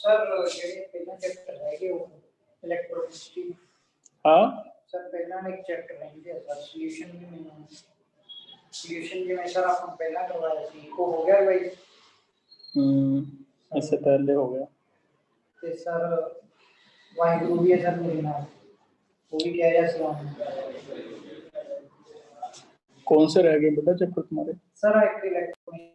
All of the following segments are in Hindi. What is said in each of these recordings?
सर ਜਿਹੜੇ ਪਹਿਲਾਂ ਚੈਪਟਰ ਹੈਗੇ ਉਹ ਇਲੈਕਟ੍ਰੋਕੈਮਿਸਟਰੀ। हाँ सर ਪਹਿਲਾਂ ਇੱਕ ਚੈਪਟਰ ਰਹਿੰਦੇ ਆ ਸਰ ਸੋਲੂਸ਼ਨ ਜਿਵੇਂ ਸਰ ਆਪਾਂ ਪਹਿਲਾਂ ਕਰਵਾਇਆ ਸੀ ਉਹ ਹੋ ਗਿਆ ਬਾਈ। इससे पहले हो गया। ਤੇ ਸਰ ਵਾਹਿਗੁਰੂ ਵੀ ਹੈ ਸਰ ਮੇਰੇ ਨਾਲ वो भी कह रहा सलाम। कौन से रह गए बेटा चैप्टर तुम्हारे? सर एक इलेक्ट्रॉनिक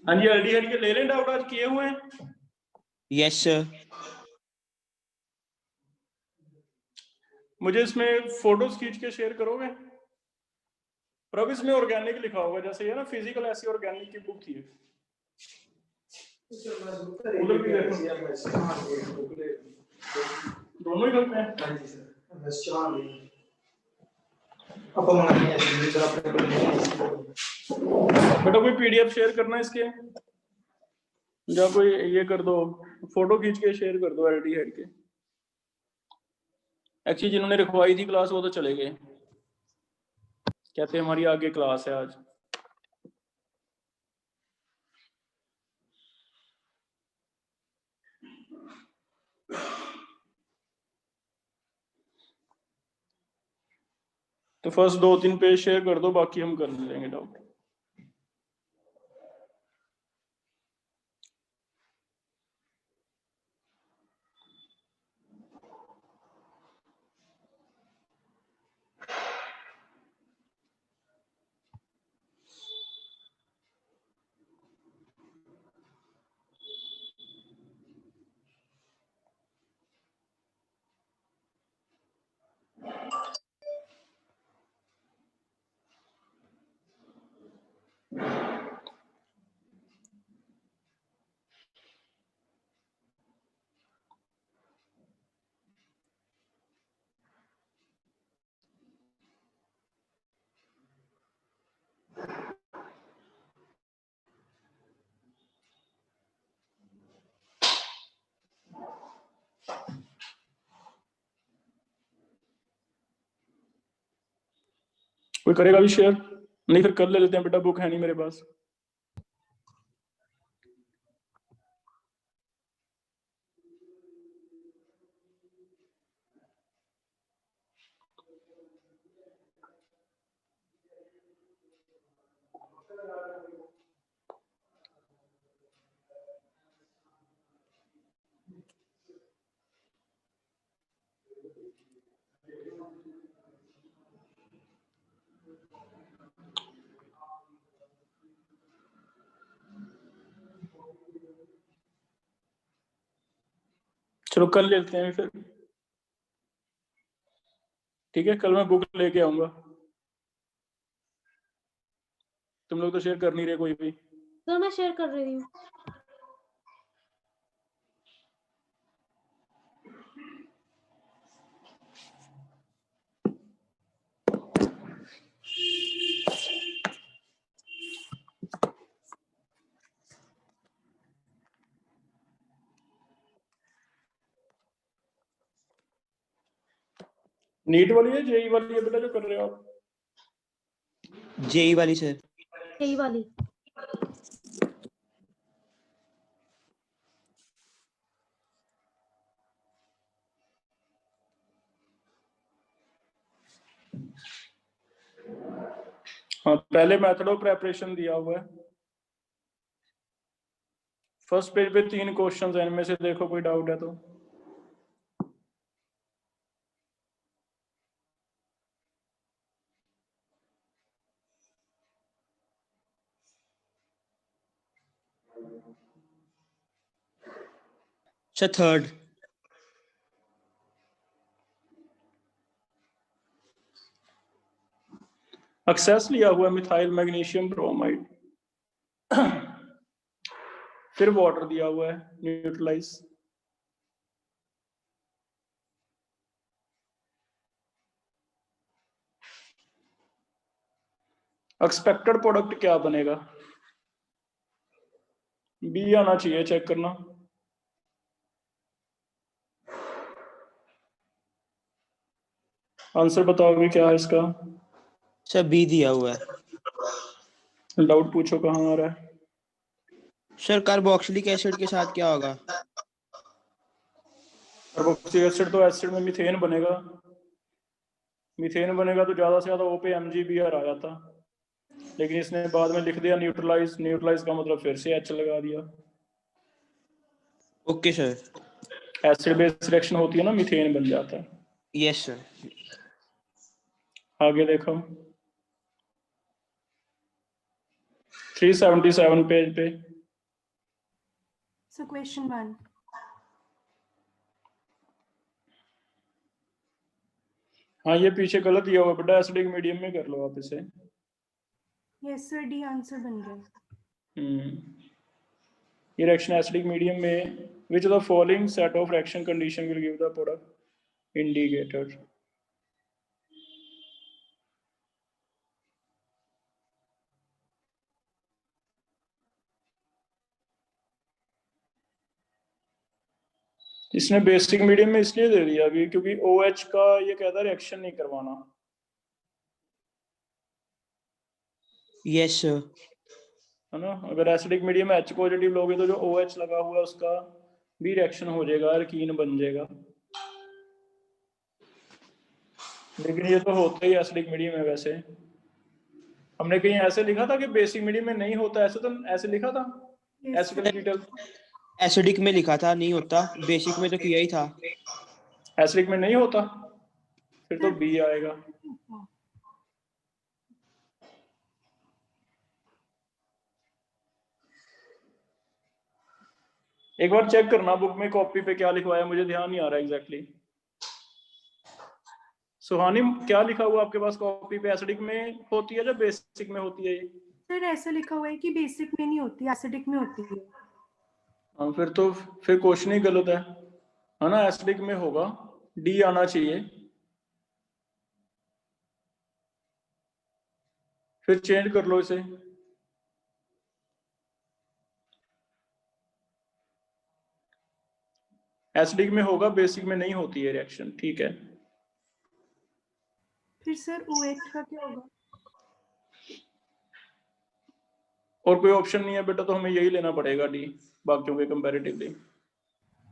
हाँ जी एलडीएड के ले लें डाउट आज किए हुए हैं? Yes sir. मुझे इसमें फोटोज खींच के शेयर करोगे? प्रभ इसमें ऑर्गेनिक लिखा होगा जैसे ये ना फिजिकल ऐसी ऑर्गेनिक की बुक थी। उधर भी देखो दोनों ही करते हैं। हाँ जी सर बस चार अब मंगानी है सर अपने बेटा कोई पीडीएफ शेयर करना है इसके या कोई ये कर दो फोटो खींच के शेयर कर दो एलडी हेड के। एक्चुअली जिन्होंने रखवाई थी क्लास वो तो चले गए कहते हमारी आगे क्लास है आज। तो फर्स्ट 2-3 पेज शेयर कर दो बाकी हम कर लेंगे डाउट। कोई करेगा भी शेयर? नहीं फिर कर लेते हैं बेटा बुक है नहीं मेरे पास। चलो कल लेते हैं फिर, ठीक है? कल मैं बुक लेके आऊंगा। तुम लोग तो शेयर कर नहीं रहे कोई भी। तो मैं शेयर कर रही हूँ। नीट वाली है, जेई वाली है बेटा जो कर रहे हो आप? जेई वाली सर। यही वाली। हाँ, पहले मेथड ऑफ प्रेपरेशन दिया हुआ है। फर्स्ट पेज पे 3 क्वेश्चंस हैं, इनमें से देखो कोई डाउट है तो। Sir third. एक्सेस लिया हुआ है मिथाइल मैग्नीशियम ब्रोमाइड। फिर वाटर दिया हुआ है न्यूट्रलाइज। एक्सपेक्टेड प्रोडक्ट क्या बनेगा? बी आना चाहिए, चेक करना। आंसर बताओ भी क्या है इसका। सर बी दिया हुआ है। डाउट पूछो कहाँ आ रहा है। सर कार्बोक्सिलिक एसिड के साथ क्या होगा? कार्बोक्सिलिक एसिड तो एसिड में मीथेन बनेगा। मीथेन बनेगा तो ज्यादा से ज्यादा ओ पे MgBr आ जाता, लेकिन इसने बाद में लिख दिया न्यूट्रलाइज। न्यूट्रलाइज का मतलब फिर से H लगा दिया। Okay sir. Acid base reaction होती है ना, मीथेन बन जाता है। Yes sir. आगे देखो 377 पेज पे। So question 1. हाँ, ये पीछे गलत दिया हुआ बेटा, एसिडिक मीडियम में कर लो आप इसे। Yes sir, D आंसर बन गया। ये रिएक्शन एसिडिक मीडियम में, which of the following set of reaction condition will give the product indicator? इसने बेसिक मीडियम में इसलिए दे दिया अभी क्योंकि OH का ये कहता है रिएक्शन नहीं करवाना। Yes sir. है ना? अगर एसिडिक मीडियम में H पॉजिटिव लोगे तो जो OH लगा हुआ है उसका भी रिएक्शन हो जाएगा, एल्कीन बन जाएगा। लेकिन ये तो होता ही एसिडिक मीडियम है। वैसे हमने कहीं ऐसे लिखा था कि बेसिक मीडियम में नहीं होता, ऐसे तो ऐसे लिखा था Yes, एसिडिक डिटेल। एसिडिक में लिखा था नहीं होता, बेसिक में तो किया ही था। एसिडिक में नहीं होता, फिर तो बी आएगा। एक बार चेक करना बुक में कॉपी पे क्या लिखवाया, मुझे ध्यान नहीं आ रहा एग्जैक्टली। सुहानी क्या लिखा हुआ आपके पास कॉपी पे? एसिडिक में होती है या बेसिक में होती है ये? सर ऐसा लिखा हुआ है कि बेसिक में नहीं होती, एसिडिक में होती है। हाँ, फिर तो फिर क्वेश्चन ही गलत है ना? एसिडिक में होगा, डी आना चाहिए। फिर चेंज कर लो इसे। एसिडिक में होगा, बेसिक में नहीं होती है रिएक्शन, ठीक है? फिर सर OH का क्या होगा? और कोई ऑप्शन नहीं है बेटा, तो हमें यही लेना पड़ेगा डी, बाकियों के कंपैरेटिवली।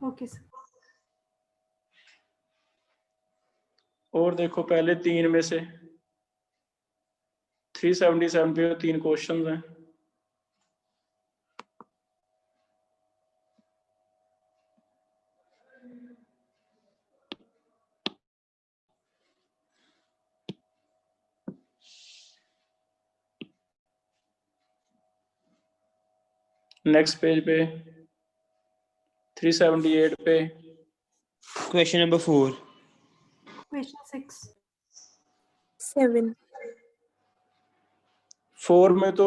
Okay sir. और देखो पहले 3 में से 377 पे 3 क्वेश्चंस हैं। नेक्स्ट पेज पे 378 पे Question number 4. Question 6. 7. 4 में तो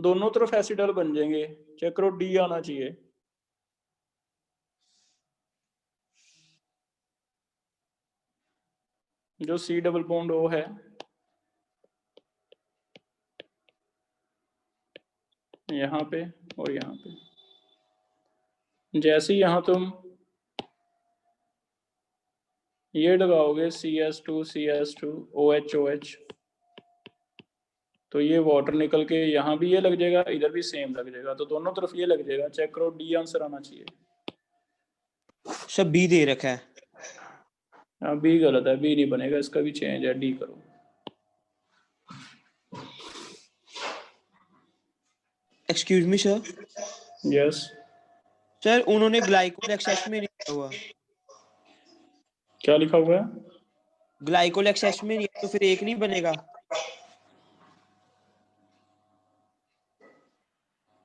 दोनों तरफ एसिडल बन जाएंगे, चेक करो, डी आना चाहिए। जो सी डबल बॉन्ड ओ है, यहाँ पे और यहाँ पे, जैसे ही यहाँ तुम ये लगाओगे CS2 CS2 OH OH, तो ये वाटर निकल के यहाँ भी ये लग जाएगा, इधर भी सेम लग जाएगा, तो दोनों तरफ ये लग जाएगा। चेक करो, डी आंसर आना चाहिए। सब बी दे रखा है। हाँ, बी गलत है, बी नहीं बनेगा, इसका भी चेंज है, डी करो। Excuse me sir. Yes sir उन्होंने ग्लाइकोल एक्सेस में नहीं लिखा हुआ। क्या लिखा हुआ है? ग्लाइकोल एक्सेस में नहीं, तो फिर एक नहीं बनेगा।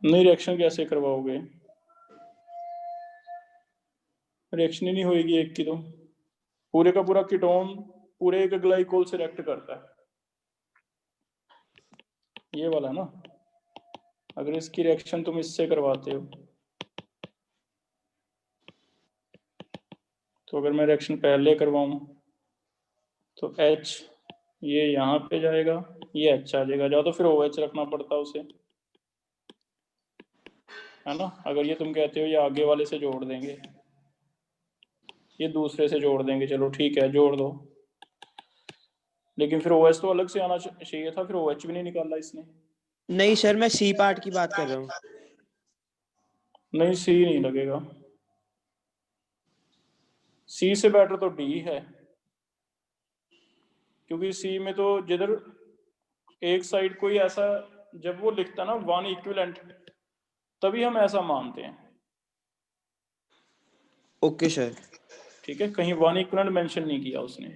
नहीं, रिएक्शन कैसे करवाओगे? रिएक्शन ही नहीं होगी एक की, तो पूरे का पूरा कीटोन पूरे एक ग्लाइकोल से रिएक्ट करता है, ये वाला ना। अगर इसकी रिएक्शन तुम इससे करवाते हो, तो अगर मैं रिएक्शन पहले करवाऊं तो H ये यहाँ पे जाएगा, ये H आ जाएगा, या तो फिर OH रखना पड़ता उसे, है ना। अगर ये तुम कहते हो ये आगे वाले से जोड़ देंगे, ये दूसरे से जोड़ देंगे, चलो ठीक है जोड़ दो, लेकिन फिर OH तो अलग से आना चाहिए था, फिर OH भी नहीं निकाला इसने। नहीं सर, मैं सी पार्ट की बात कर रहा हूँ। नहीं, सी नहीं लगेगा, सी से बेटर तो डी है, क्योंकि सी में तो जिधर एक साइड कोई ऐसा, जब वो लिखता ना वन इक्विवेलेंट, तभी हम ऐसा मानते हैं। Okay sir. ठीक है, कहीं वन इक्विवेलेंट मेंशन नहीं किया उसने।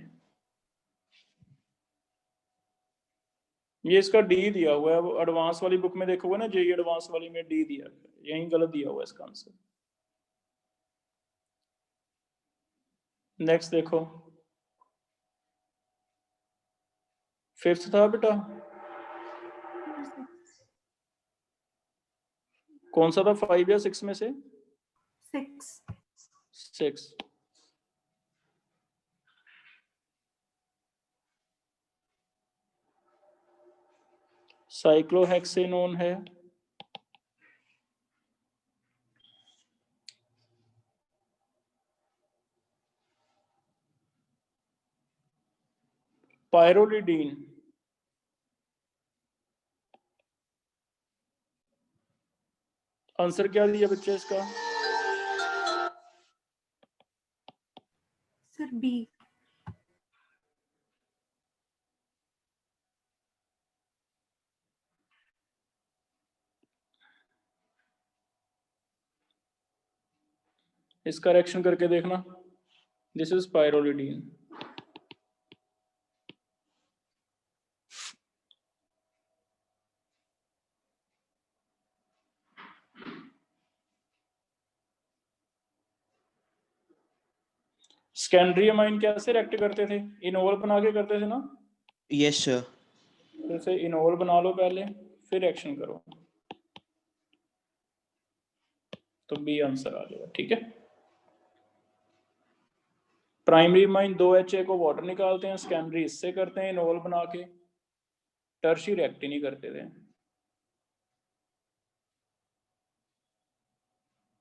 ये इसका डी दिया हुआ है, वो एडवांस वाली बुक में देखोगे ना, जेई एडवांस वाली में डी दिया है, यहीं गलत दिया हुआ है इसका आंसर। नेक्स्ट देखो, 5th था बेटा, कौन सा था, 5 या 6 में से? 6. 6। साइक्लोहेक्सेनोन है, पायरोलिडीन, आंसर क्या दिया बच्चे इसका? Sir, B. इसका रिएक्शन करके देखना, this is pyrrolidine. Secondary amine कैसे रिएक्ट करते थे? इनोल बना के करते थे ना? Yes sir. तो इसे इनोल बना लो पहले, फिर रिएक्शन करो, तो बी आंसर आ जाएगा। ठीक है, प्राइमरी अमाइन 2HA को वाटर निकालते हैं, सेकेंडरी इससे करते हैं इनोल बना के, टर्शी रिएक्ट ही नहीं करते थे।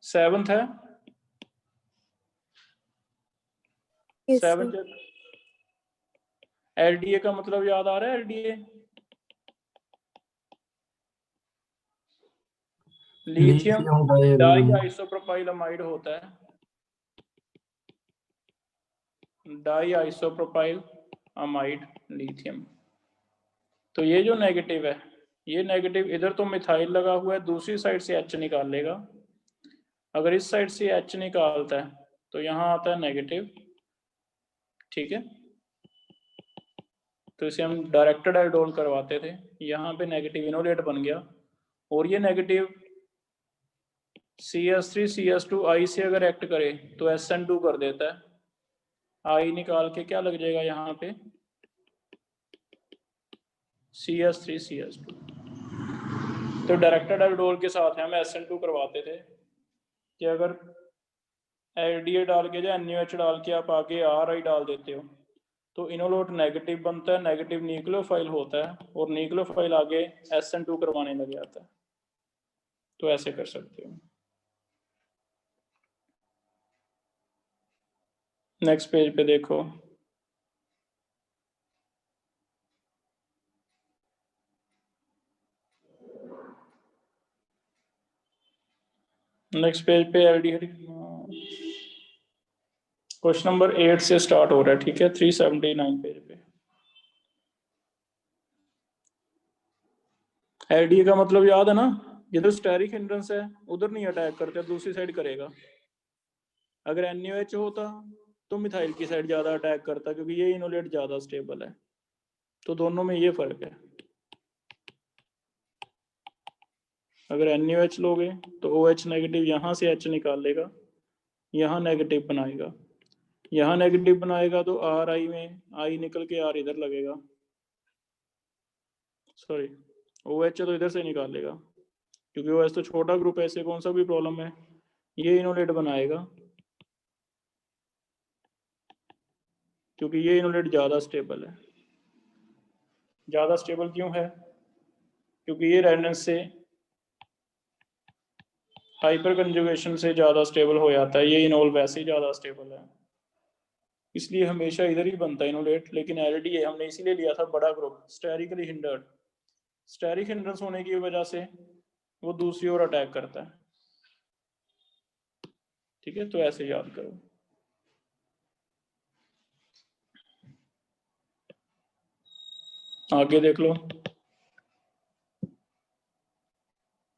7th है, Yes, sir. 7th LDA का मतलब याद आ रहा है? LDA lithium diisopropylamide होता है, डाई आइसोप्रोपाइल अमाइड लिथियम। तो ये जो नेगेटिव है, ये नेगेटिव इधर तो मिथाइल लगा हुआ है, दूसरी साइड से H निकाल लेगा। अगर इस साइड से H निकालता है तो यहाँ आता है नेगेटिव। ठीक है, तो इसे हम डायरेक्टेड आइडोल करवाते थे, यहाँ पे नेगेटिव इनोलेट बन गया, और ये नेगेटिव CS3 CS2 I से अगर एक्ट करे तो SN2 कर देता है, आई निकाल के क्या लग जाएगा यहाँ पे CS3 CS2। तो डायरेक्टेड एल्डोल के साथ हम SN2 करवाते थे कि अगर LDA डाल के या NaOH डाल के आप आगे RI डाल देते हो तो इनोलोट नेगेटिव बनता है, नेगेटिव न्यूक्लियोफाइल होता है और न्यूक्लियोफाइल आगे SN2 करवाने लग जाता है। तो ऐसे कर सकते हो। नेक्स्ट पेज पे देखो, नेक्स्ट पेज पे एल्डिहाइड क्वेश्चन नंबर 8 से स्टार्ट हो रहा है, ठीक है, 379 पेज पे। एलडीए का मतलब याद है ना, जिधर स्टेरिक हिंड्रेंस है उधर नहीं अटैक करते, दूसरी साइड करेगा। अगर NaOH होता तो मिथाइल की साइड ज्यादा अटैक करता क्योंकि ये इनोलेट ज्यादा स्टेबल है। तो दोनों में ये फर्क है। अगर NaOH लोगे तो OH नेगेटिव यहाँ से H निकाल लेगा, यहाँ नेगेटिव बनाएगा, यहाँ नेगेटिव बनाएगा तो RI में I निकल के R इधर लगेगा, सॉरी OH तो इधर से निकाल लेगा क्योंकि OH तो छोटा ग्रुप है, ऐसे कौन सा भी प्रॉब्लम है, ये इनोलेट बनाएगा क्योंकि ये इनोलेट ज्यादा स्टेबल है। ज्यादा स्टेबल क्यों है? क्योंकि ये रेजोनेंस से हाइपर कंजुगेशन से ज्यादा स्टेबल हो जाता है, ये इनोल वैसे ही ज्यादा स्टेबल है, इसलिए हमेशा इधर ही बनता है इनोलेट। लेकिन एलडीए हमने इसीलिए लिया था बड़ा group, sterically hindered, steric hindrance होने की वजह से वो दूसरी ओर अटैक करता है, ठीक है। तो ऐसे याद करो। आगे देख लो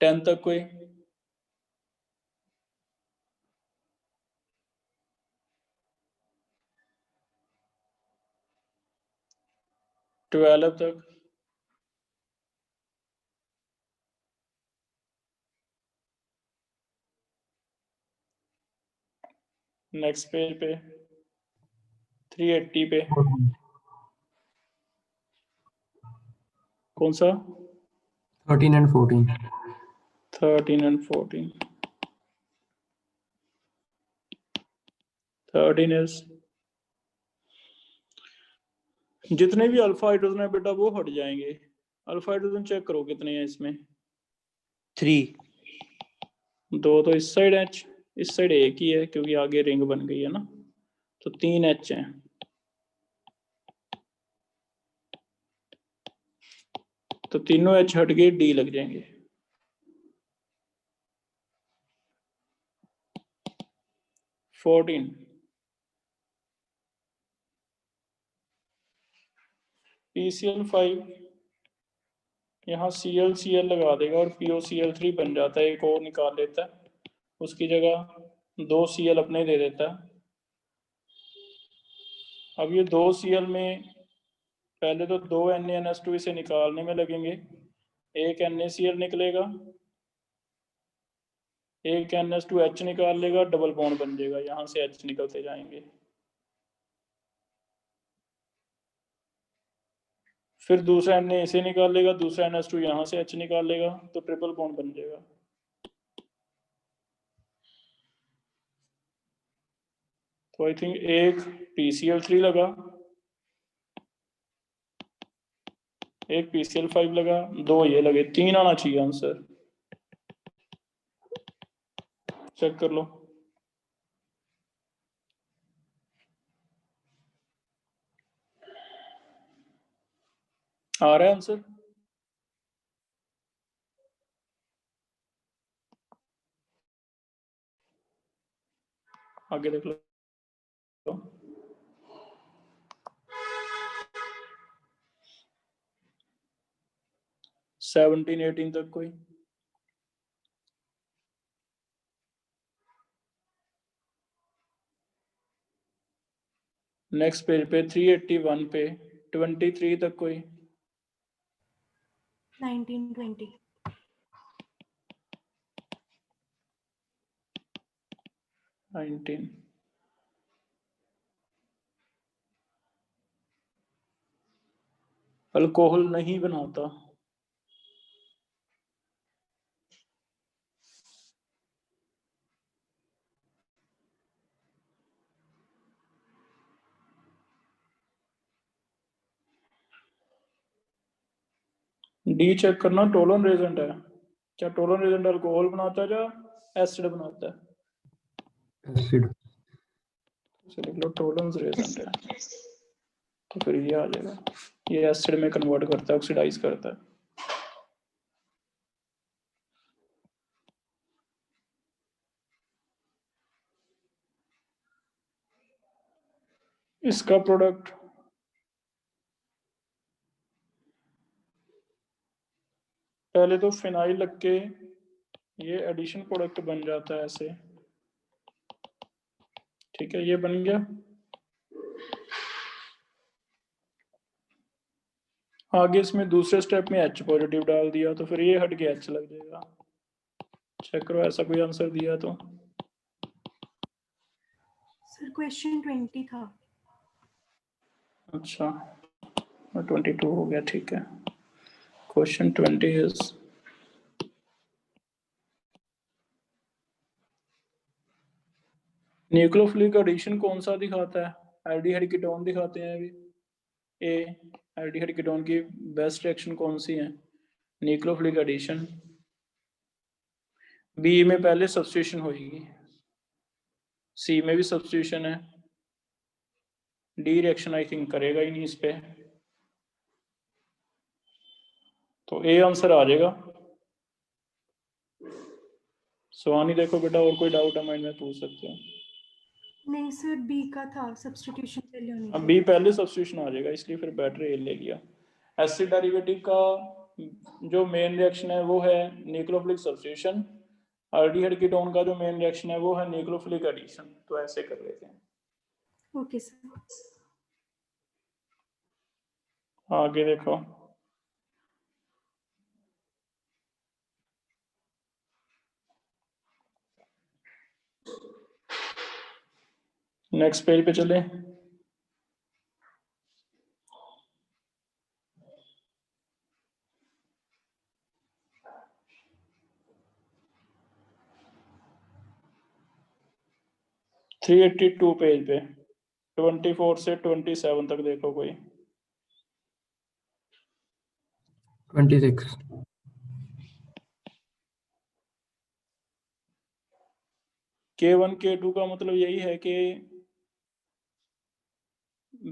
10 तक कोई, ट्वेल्व तक, नेक्स्ट पेज पे 380 पे कौन सा 13 and 14 13 and 14 13 is जितने भी अल्फा हाइड्रोजन है बेटा वो हट जाएंगे। अल्फा हाइड्रोजन चेक करो कितने हैं इसमें, 3 दो तो इस साइड H, इस साइड एक ही है क्योंकि आगे रिंग बन गई है ना, तो 3 H हैं। तो तीनों H हट गए, D लग जाएंगे। PCl5 यहाँ ClCl लगा देगा और PoCl3 बन जाता है, एक और निकाल लेता है, उसकी जगह 2 Cl अपने दे देता है। अब ये 2 Cl में पहले तो 2 NaNH2 इसे निकालने में लगेंगे, एक NaCl निकलेगा, एक NH2H निकाल लेगा, डबल बॉन्ड बन जाएगा, यहाँ से H निकलते जाएंगे। फिर दूसरा Na इसे निकाल लेगा, दूसरा NH2 यहाँ से H निकाल लेगा, तो ट्रिपल बॉन्ड बन जाएगा। तो आई थिंक एक PCl3 लगा, एक PCl5 लगा, 2 ये लगे, 3 आना चाहिए आंसर। चेक कर लो। आ रहा है आंसर? आगे देख लो 17 18 तक कोई, नेक्स्ट पेज पे 381 पे 23 तक कोई, 19 20 19 अल्कोहल नहीं बनाता। डी चेक करना, टोलन रेजेंट है। क्या टोलन रेजेंट अल्कोहल बनाता है या एसिड बनाता है? एसिड। लिख लो टोलन रेजेंट है, तो फिर ये आ जाएगा, ये एसिड में कन्वर्ट करता है, ऑक्सीडाइज करता है। इसका प्रोडक्ट पहले तो फिनाइल लग के ये एडिशन प्रोडक्ट बन जाता है ऐसे, ठीक है, ये बन गया। आगे इसमें दूसरे स्टेप में H पॉजिटिव डाल दिया तो फिर ये हट के H लग जाएगा। चेक करो ऐसा कोई आंसर दिया तो। सर क्वेश्चन 20 था। अच्छा 22 हो गया, ठीक है। क्वेश्चन 20 इज न्यूक्लियोफिलिक एडिशन कौन सा दिखाता है? एल्डिहाइड कीटोन दिखाते हैं अभी। ए एल्डिहाइड कीटोन की बेस्ट रिएक्शन कौन सी है? Nucleophilic addition. बी में पहले सब्स्टिट्यूशन होगी, सी में भी सब्स्टिट्यूशन है, डी रिएक्शन आई थिंक करेगा ही नहीं इस पे, तो ए आंसर आ जाएगा। सुहानी देखो बेटा, और कोई डाउट है माइंड में पूछ सकते हो। नहीं सर, बी का था, सब्स्टिट्यूशन पहले होनी अब थी। बी पहले सब्स्टिट्यूशन आ जाएगा, इसलिए फिर बेटर ए ले गया। एसिड डेरिवेटिव का जो मेन रिएक्शन है वो है न्यूक्लियोफिलिक सब्स्टिट्यूशन, एल्डिहाइड कीटोन का जो मेन रिएक्शन है वो है न्यूक्लियोफिलिक एडिशन। तो ऐसे कर लेते हैं। Okay sir. आगे देखो, नेक्स्ट पेज पे चले। थ्री 382 पेज पे 24 से 27 तक देखो कोई। 26। K1 K2 का मतलब यही है कि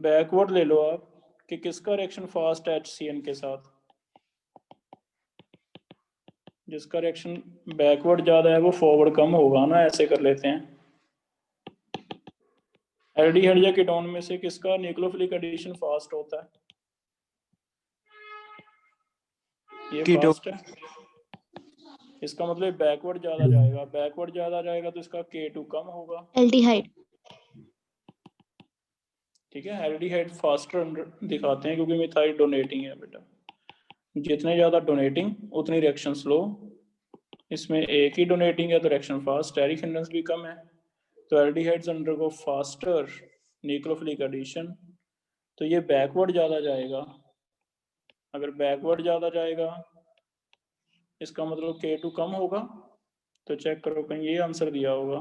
बैकवर्ड ले लो आप कि किसका रिएक्शन फास्ट है HCN के साथ। जिसका रिएक्शन बैकवर्ड ज्यादा है वो फॉरवर्ड कम होगा ना, ऐसे कर लेते हैं। एल्डिहाइड या कीटोन में से किसका न्यूक्लियोफिलिक एडिशन फास्ट होता है? ये कीटोन। फास्ट है, इसका मतलब बैकवर्ड ज्यादा जाएगा, बैकवर्ड ज्यादा जाएगा तो इसका K2 कम होगा। एल्डिहाइड। ठीक है, एल्डिहाइड फास्टर दिखाते हैं क्योंकि मिथाइल डोनेटिंग है बेटा, जितने ज्यादा डोनेटिंग उतनी रिएक्शन स्लो। इसमें एक ही डोनेटिंग है तो रिएक्शन फास्ट, स्टेरिक हिंड्रेंस भी कम है, तो aldehydes undergo faster nucleophilic addition. तो ये बैकवर्ड ज्यादा जाएगा, अगर बैकवर्ड ज्यादा जाएगा इसका मतलब K2 कम होगा। तो चेक करो कहीं ये आंसर दिया होगा।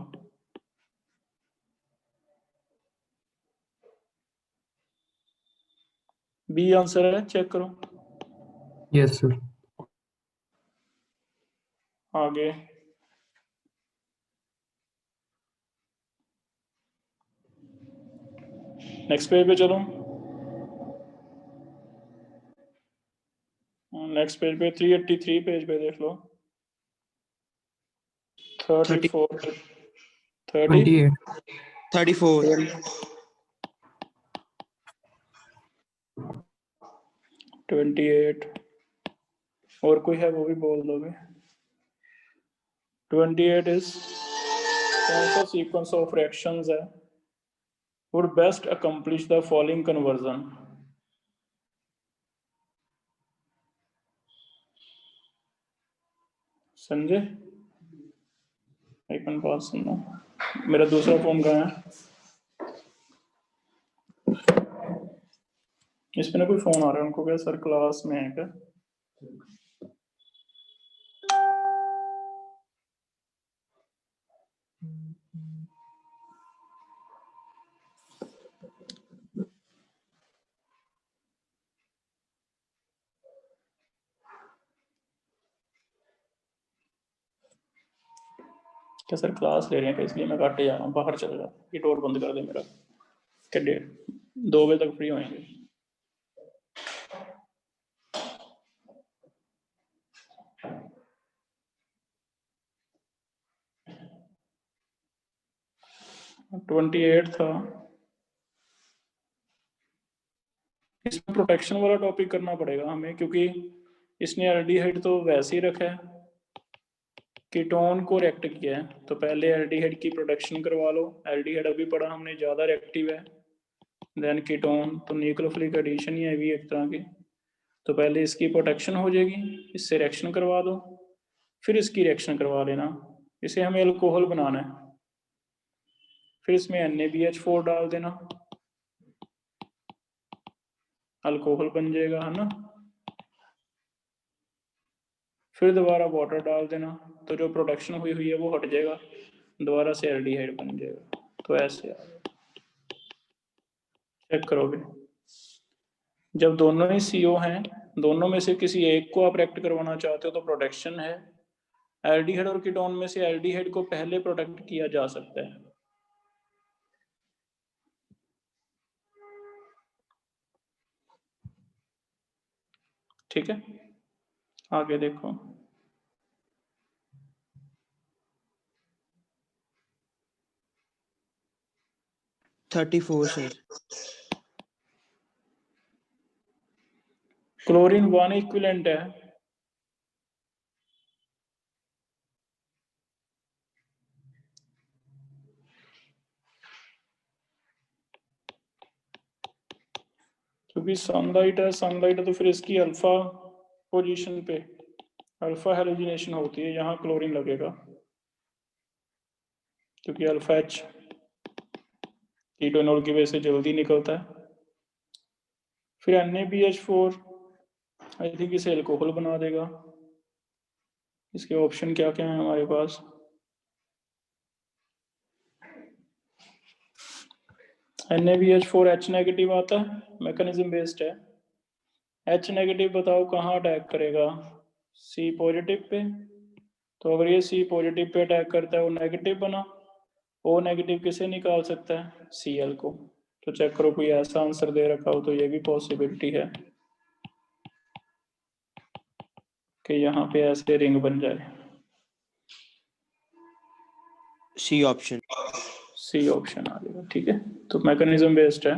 बी आंसर है, चेक करो। Yes sir. आगे नेक्स्ट पेज पे चलो। नेक्स्ट पेज पे 383 पेज पे देख लो। 34 30 34 28 और कोई है वो भी बोल दोगे। 28 इज कौन सा सीक्वेंस ऑफ रिएक्शंस है would best accomplish the following conversion? Sanjay एक मिनट बात सुनना, मेरा दूसरा फॉर्म कहाँ है? इस पे ना कोई फोन आ रहा है उनको, क्या सर क्लास में है क्या? क्या सर क्लास ले रहे हैं क्या, इसलिए मैं काटे जा रहा हूँ, बाहर चल रहा हूँ, ये डोर बंद कर दे मेरा। क्या 2 बजे तक फ्री होंगे। ट्वेंटी 28 था, इसमें प्रोटेक्शन वाला टॉपिक करना पड़ेगा हमें, क्योंकि इसने एल्डिहाइड तो वैसे ही रखा है, कीटोन को रिएक्ट किया है, तो पहले एल्डिहाइड की प्रोटेक्शन करवा लो। एल्डिहाइड अभी पढ़ा हमने, ज़्यादा रिएक्टिव है देन कीटोन, तो न्यूक्लियोफिलिक एडिशन ही है भी एक तरह की। तो पहले इसकी प्रोटेक्शन हो जाएगी, इससे रिएक्शन करवा दो, फिर इसकी रिएक्शन करवा लेना। इसे हमें अल्कोहल बनाना है, फिर इसमें NaBH4 डाल देना, अल्कोहल बन जाएगा, है ना। फिर दोबारा वाटर डाल देना, तो जो प्रोडक्शन हुई हुई है वो हट जाएगा, दोबारा से एल्डिहाइड बन जाएगा। तो ऐसे चेक करोगे, जब दोनों ही CO हैं, दोनों में से किसी एक को आप रिएक्ट करवाना चाहते हो तो प्रोटेक्शन है। एल्डिहाइड और कीटोन में से एल्डिहाइड को पहले प्रोटेक्ट किया जा सकता है। ठीक है, आगे देखो। Thirty four sir. Chlorine 1 equivalent है, क्योंकि सनलाइट है, सनलाइट है तो फिर इसकी अल्फा पोजीशन पे अल्फा हेलोजिनेशन होती है, यहाँ क्लोरीन लगेगा, क्योंकि अल्फा H कीटोनॉल की वजह से जल्दी निकलता है। फिर NaBH4 आई थिंक इसे अल्कोहल बना देगा। इसके ऑप्शन क्या क्या है हमारे पास? NaBH4 H नेगेटिव आता है, मैकेनिज्म बेस्ड है। H नेगेटिव बताओ कहाँ अटैक करेगा? C पॉजिटिव पे, तो अगर ये C पॉजिटिव पे अटैक करता है, वो नेगेटिव बना, O नेगेटिव किसे निकाल सकता है? Cl को। तो चेक करो कोई ऐसा आंसर दे रखा हो तो ये भी पॉसिबिलिटी है कि यहाँ पे ऐसे रिंग बन जाए। C option. C ऑप्शन आ जाएगा, ठीक है। तो मैकेनिज्म बेस्ड है,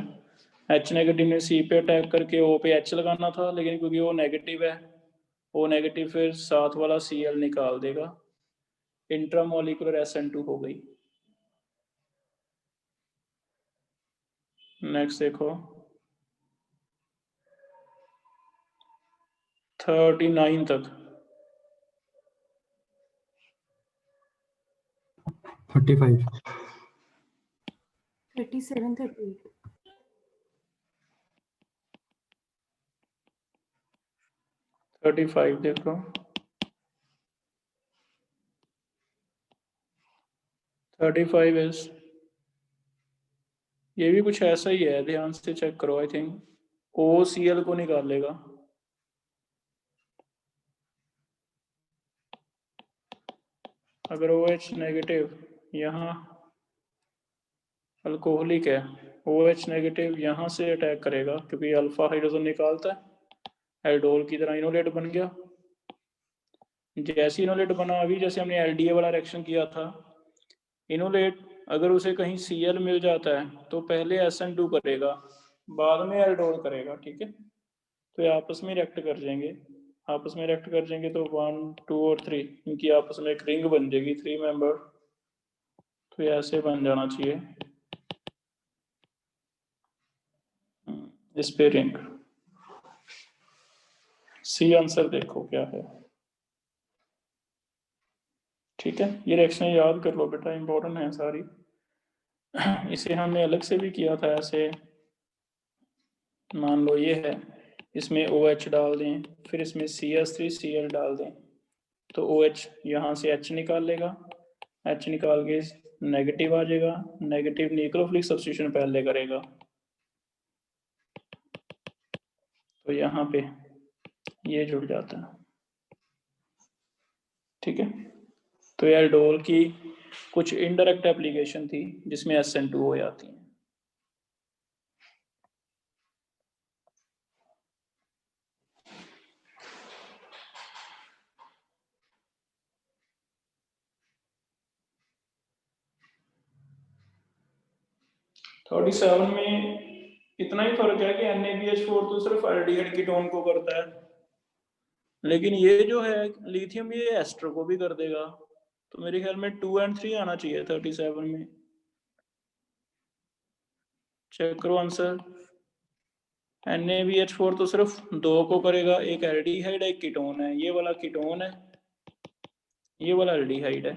H नेगेटिव ने C पे अटैक करके O पे H लगाना था, लेकिन क्योंकि O नेगेटिव है, O नेगेटिव फिर साथ वाला Cl निकाल देगा, इंट्रामोलिकुलर SN2 हो गई। नेक्स्ट देखो 39 तक। 35. 37, 38. 35 देखो, 35 इज, ये भी कुछ ऐसा ही है, ध्यान से चेक करो। आई थिंक OCl को निकालेगा, अगर OH नेगेटिव यहाँ अल्कोहलिक है, OH नेगेटिव यहाँ से अटैक करेगा, क्योंकि अल्फा हाइड्रोजन निकालता है, एल्डोल की तरह इनोलेट बन गया। जैसे इनोलेट बना, अभी जैसे हमने LDA वाला रिएक्शन किया था, इनोलेट अगर उसे कहीं Cl मिल जाता है तो पहले SN2 करेगा, बाद में एल्डोल करेगा, ठीक है। तो ये आपस में रिएक्ट कर जाएंगे, आपस में रिएक्ट कर जाएंगे, तो 1 2 और 3 इनकी आपस में एक रिंग बन जाएगी 3 मेंबर। तो ये ऐसे बन जाना चाहिए, इस पे रिंग। C आंसर देखो क्या है, ठीक है। ये रिएक्शन याद कर लो बेटा, इंपॉर्टेंट है सारी। इसे हमने अलग से भी किया था ऐसे, मान लो ये है, इसमें OH डाल दें, फिर इसमें CH3Cl डाल दें, तो OH यहाँ से H निकाल लेगा, H निकाल के नेगेटिव आ जाएगा, नेगेटिव न्यूक्लियोफिलिक सब्स्टिट्यूशन पहले करेगा, तो यहाँ पे ये जुड़ जाता है। ठीक है, तो यार डोल की कुछ इनडायरेक्ट एप्लीकेशन थी जिसमें SN2O आती है। थर्टी सेवन में इतना ही फर्क है कि NaBH4 तो सिर्फ एल्डिहाइड कीटोन को करता है, लेकिन ये जो है लिथियम ये एस्टर को भी कर देगा, तो मेरे ख्याल में 2 और 3 आना चाहिए 37 में। चेक करो आंसर। NaBH4 तो सिर्फ 2 को करेगा, एक एल्डिहाइड है एक कीटोन है, ये वाला कीटोन है, ये वाला एल्डिहाइड है,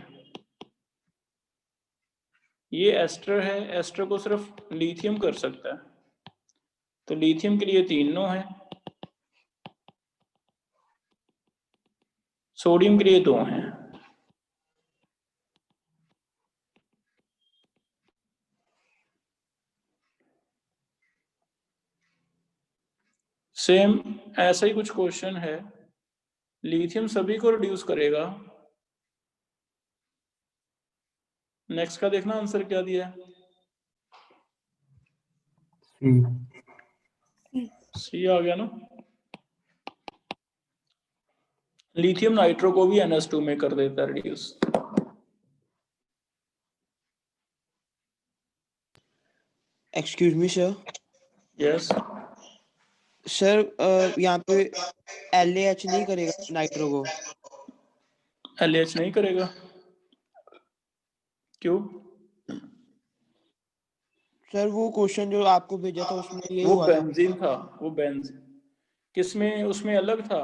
ये एस्टर है, एस्टर को सिर्फ लिथियम कर सकता है, तो लिथियम के लिए 3 नो है, सोडियम के लिए 2 हैं। सेम ऐसा ही कुछ क्वेश्चन है, लिथियम सभी को रिड्यूस करेगा। नेक्स्ट का देखना आंसर क्या दिया है। सी आ गया ना। लिथियम नाइट्रो को भी NH2 में कर देता है reduce. Excuse me sir. Yes sir यहाँ पे LaH नहीं करेगा नाइट्रो को। LH नहीं करेगा, क्यों? सर वो क्वेश्चन जो आपको भेजा था उसमें यही वो हुआ था। बेंजीन था, वो बेंजीन किसमें, उसमें अलग था,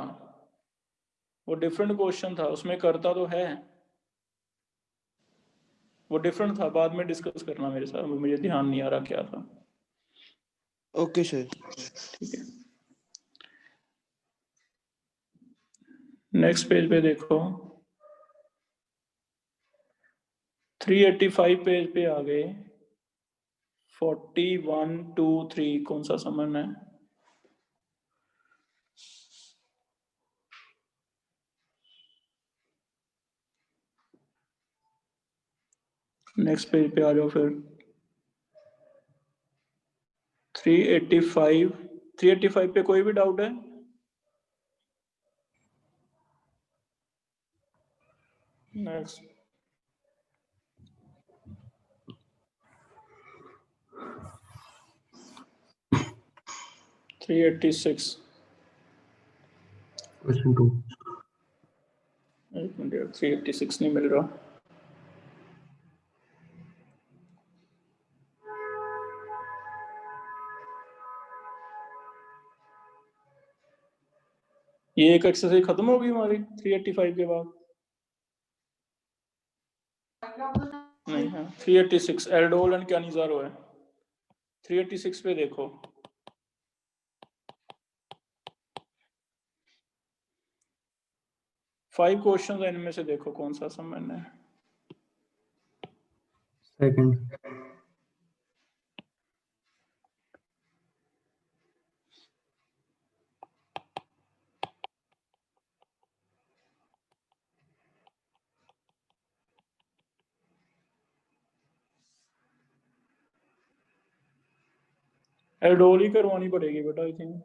वो डिफरेंट क्वेश्चन था, उसमें करता तो है, वो डिफरेंट था, बाद में डिस्कस करना मेरे साथ, मुझे ध्यान नहीं आ रहा क्या था। Okay sir. ठीक है, नेक्स्ट पेज पे देखो, 385 पेज पे आ गए। 41, 2, 3 कौन सा समन है? नेक्स्ट पेज पे आ जाओ फिर। 385 पे कोई भी डाउट है? नेक्स्ट 386। क्वेश्चन 2। एक मिनट, 386 नहीं मिल रहा। ये एक एक्सरसाइज खत्म हो गई हमारी 385 के बाद? नहीं है। 386 एल्डोल एंड कैनिजारो है। 386 पे देखो, फाइव क्वेश्चन है, इनमें से देखो कौन सा समन है। सेकंड। एल्डोल ही करवानी पड़ेगी बेटा आई थिंक।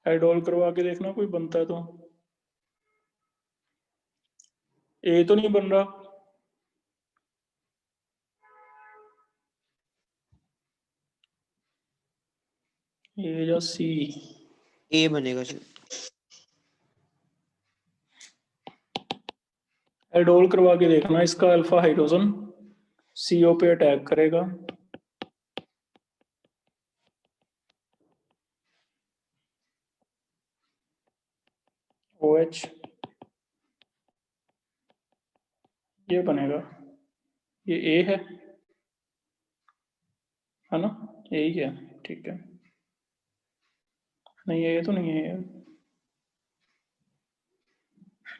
एल्डोल करवा के देखना कोई बनता है तो। ए तो नहीं बन रहा। ए या सी? ए बनेगा सर। एल्डोल करवा के देखना, इसका अल्फा हाइड्रोजन CO पे अटैक करेगा, OH ये बनेगा, ये A है, है ना, यही है, ठीक है। नहीं ये तो नहीं है यार,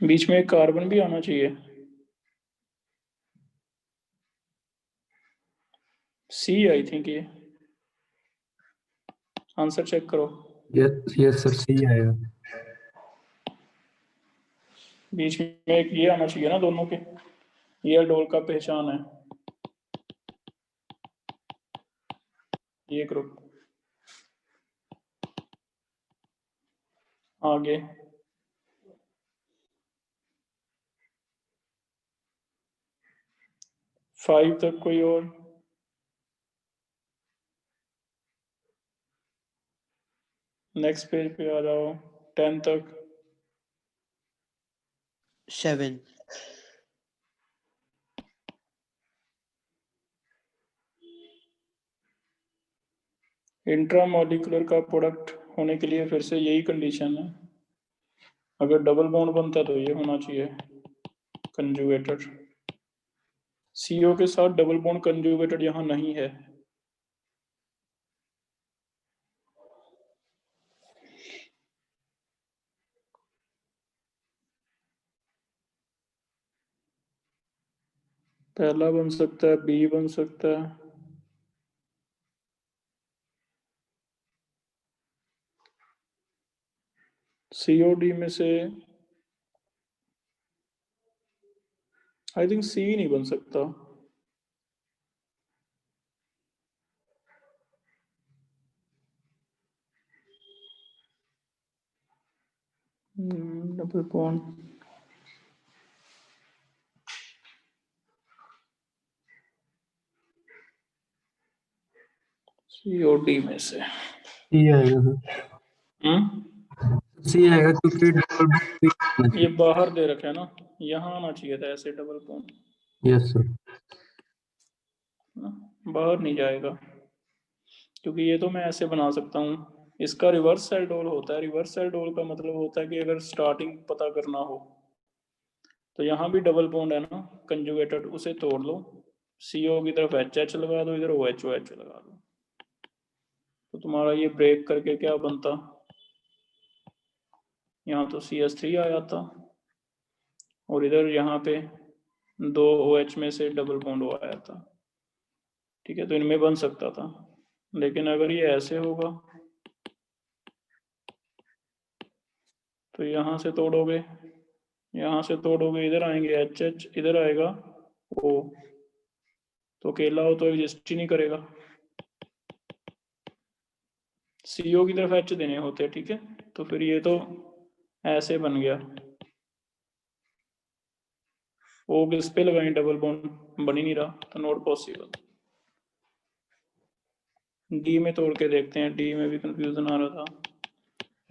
बीच में एक कार्बन भी आना चाहिए। सी आई थिंक ये, आंसर चेक करो। यस सर, सही आएगा। बीच में एक ये आना चाहिए ना दोनों के, ये अल्डोल का पहचान है, ये ग्रुप। आगे 5 तक कोई और? नेक्स्ट पेज पे आ जाओ, 10 तक। 7। इंट्रामॉलिक्यूलर का प्रोडक्ट होने के लिए फिर से यही कंडीशन है, अगर डबल बॉन्ड बनता तो ये होना चाहिए कंजुगेटेड। CO के साथ डबल बॉन्ड कंजुगेटेड यहाँ नहीं है। पहला बन सकता है, बी बन सकता है, COD में से आई थिंक सी नहीं बन सकता। डबल बॉन्ड COD में से सी आएगा सर, सी आएगा क्योंकि डबल बॉन्ड। ये बाहर दे रखे है ना, यहाँ आना चाहिए था ऐसे डबल बॉन्ड, यस सर। बाहर नहीं जाएगा, क्योंकि ये तो मैं ऐसे बना सकता हूँ। इसका रिवर्स एल्डोल होता है, रिवर्स एल्डोल का मतलब होता है कि अगर स्टार्टिंग पता करना हो तो यहाँ भी डबल बॉन्ड है ना कंजुगेटेड, उसे तोड़ लो, CO की तरफ HH लगा दो, इधर OH लगा दो, तो तुम्हारा ये ब्रेक करके क्या बनता, यहाँ तो CS3 आ जाता, और इधर यहाँ पे 2 OH में से डबल बॉन्ड हो आया था, ठीक है। तो इनमें बन सकता था, लेकिन अगर ये ऐसे होगा तो यहाँ से तोड़ोगे, यहाँ से तोड़ोगे, इधर आएंगे HH, इधर आएगा O, तो अकेला हो तो एग्जिस्ट ही नहीं करेगा, CO की तरफ H देने होते हैं, ठीक है। तो फिर ये तो ऐसे बन गया, O किस पे लगाएं, डबल बॉन्ड बन ही नहीं रहा, तो नॉट पॉसिबल। D में तोड़ के देखते हैं, D में भी कंफ्यूजन आ रहा था।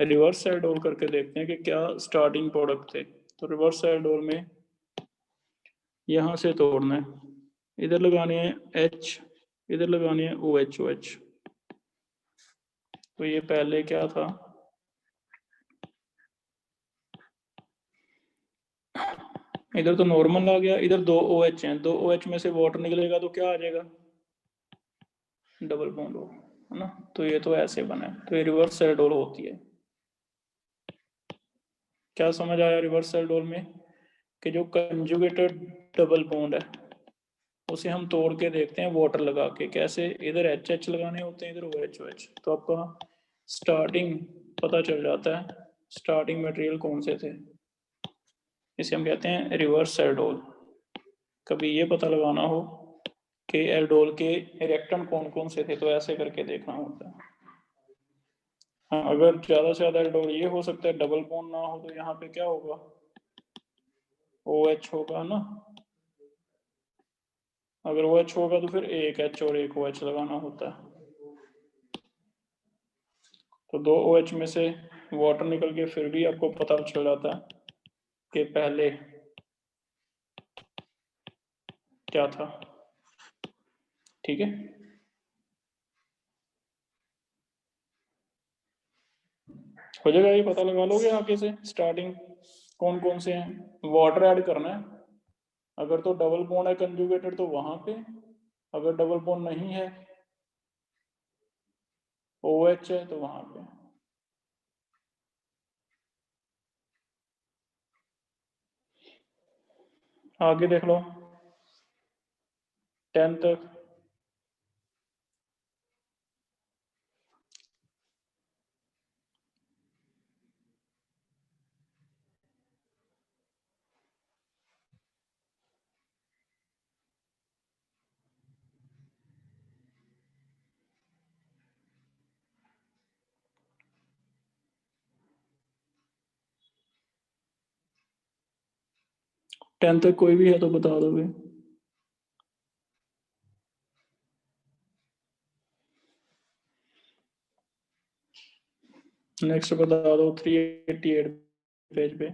रिवर्स साइड रोल करके देखते हैं कि क्या स्टार्टिंग प्रोडक्ट थे, तो रिवर्स साइड रोल में यहाँ से तोड़ना है, इधर लगाने हैं H, इधर लगाने हैं OH। तो ये पहले क्या था, इधर तो नॉर्मल आ गया, इधर 2 OH हैं, 2 OH में से वाटर निकलेगा तो क्या आ जाएगा, डबल बॉन्ड हो, है ना। तो ये तो ऐसे बना है, तो ये रिवर्स सेल डोल होती है। क्या समझ आया रिवर्स सेल डोल में, कि जो कंजुगेटेड डबल बॉन्ड है उसे हम तोड़ के देखते हैं वाटर लगा के, कैसे, इधर HH लगाने होते हैं, इधर OH, तो आपका स्टार्टिंग पता चल जाता है, स्टार्टिंग मटेरियल कौन से थे, इसे हम कहते हैं रिवर्स एल्डोल। कभी ये पता लगाना हो कि एल्डोल के रिएक्टेंट कौन कौन से थे, तो ऐसे करके देखना होता है। हाँ, अगर ज्यादा से ज्यादा एल्डोल ये हो सकता है, डबल बॉन्ड ना हो तो यहाँ पे क्या होगा, OH होगा ना, अगर OH होगा तो फिर एक H और एक OH लगाना होता है, तो 2 OH में से वाटर निकल के फिर भी आपको पता चल जाता है कि पहले क्या था, ठीक है। हो जाएगा, ये पता लगा लोगे आगे से स्टार्टिंग कौन कौन से हैं। वाटर ऐड करना है, अगर तो डबल बॉन्ड है कंजुगेटेड तो वहां पे, अगर डबल बॉन्ड नहीं है OH है तो वहां पे आगे देख लो 10 तक। टेन तक कोई भी है तो बता दोगे। नेक्स्ट बता दो 388 पेज पे।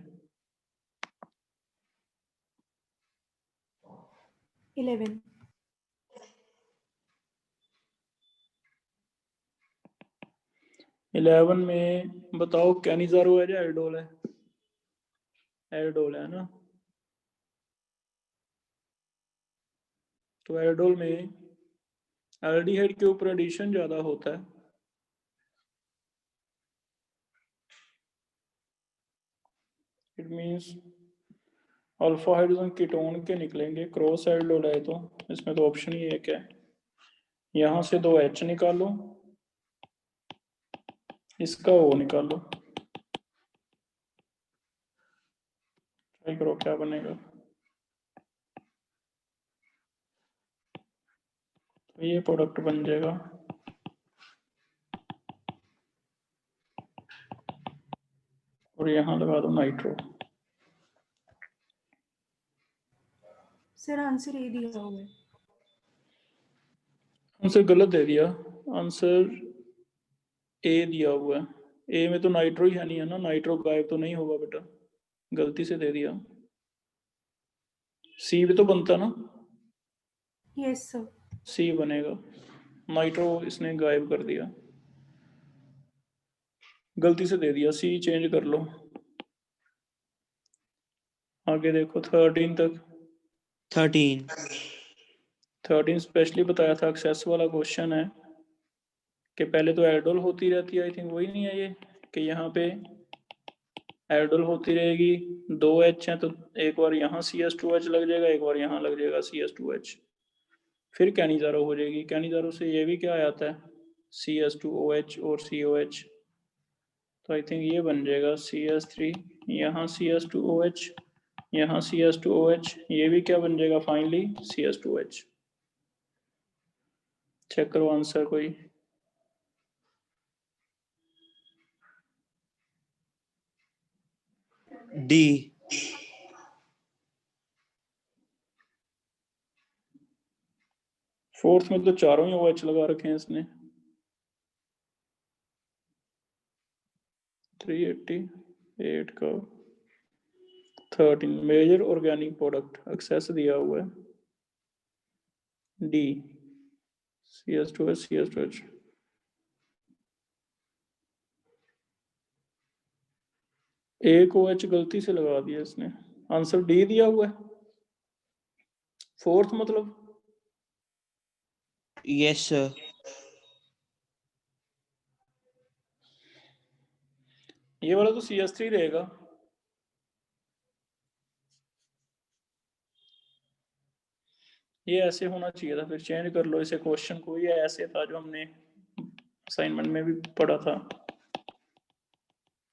11. 11 में बताओ कैनिजारो है या एल्डोल है? एल्डोल है ना। तो एल्डोल में एल्डिहाइड के ऊपर एडिशन ज्यादा होता है। It means alpha hydrogen ketone के निकलेंगे, क्रॉस एल्डोल है तो इसमें तो ऑप्शन ही एक है। यहां से 2 H निकालो, इसका O निकालो, ट्राई करो क्या बनेगा। तो ये प्रोडक्ट बन जाएगा। और यहां लगा दो नाइट्रो। सर आंसर ए दिया हुआ है। आंसर गलत दे दिया। आंसर ए दिया हुआ है। ए में तो नाइट्रो ही है नहीं है ना, नाइट्रो गायब तो नहीं होगा बेटा, गलती से दे दिया। सी भी तो बनता ना, यस सर। सी बनेगा, नाइट्रो इसने गायब कर दिया, गलती से दे दिया। सी चेंज कर लो। आगे देखो 13 तक। 13. 13 स्पेशली बताया था, एक्सेस वाला क्वेश्चन है कि पहले तो एल्डोल होती रहती है, आई थिंक वही नहीं है ये, कि यहाँ पे एल्डोल होती रहेगी, 2 H हैं तो एक बार यहाँ CH2H लग जाएगा, एक बार यहाँ लग जाएगा CH2H, फिर कैनिजारो हो जाएगी। कैनिजारो से ये भी क्या आता है, CH2OH और COH, तो आई थिंक ये बन जाएगा CH3, यहाँ CH2OH, यहाँ CH2OH, ये भी क्या बन जाएगा फाइनली CH2H। चेक करो आंसर कोई। D. फोर्थ में तो चारों ही OH लगा रखे हैं इसने। 388 का 13 मेजर ऑर्गेनिक प्रोडक्ट एक्सेस दिया हुआ है, D CH2H CH2H। एक OH गलती से लगा दिया इसने, आंसर डी दिया हुआ है फोर्थ मतलब। Yes sir. ये वाला तो CH3 रहेगा। ये ऐसे होना चाहिए था, फिर चेंज कर लो इसे क्वेश्चन को, ये ऐसे था जो हमने असाइनमेंट में भी पढ़ा था।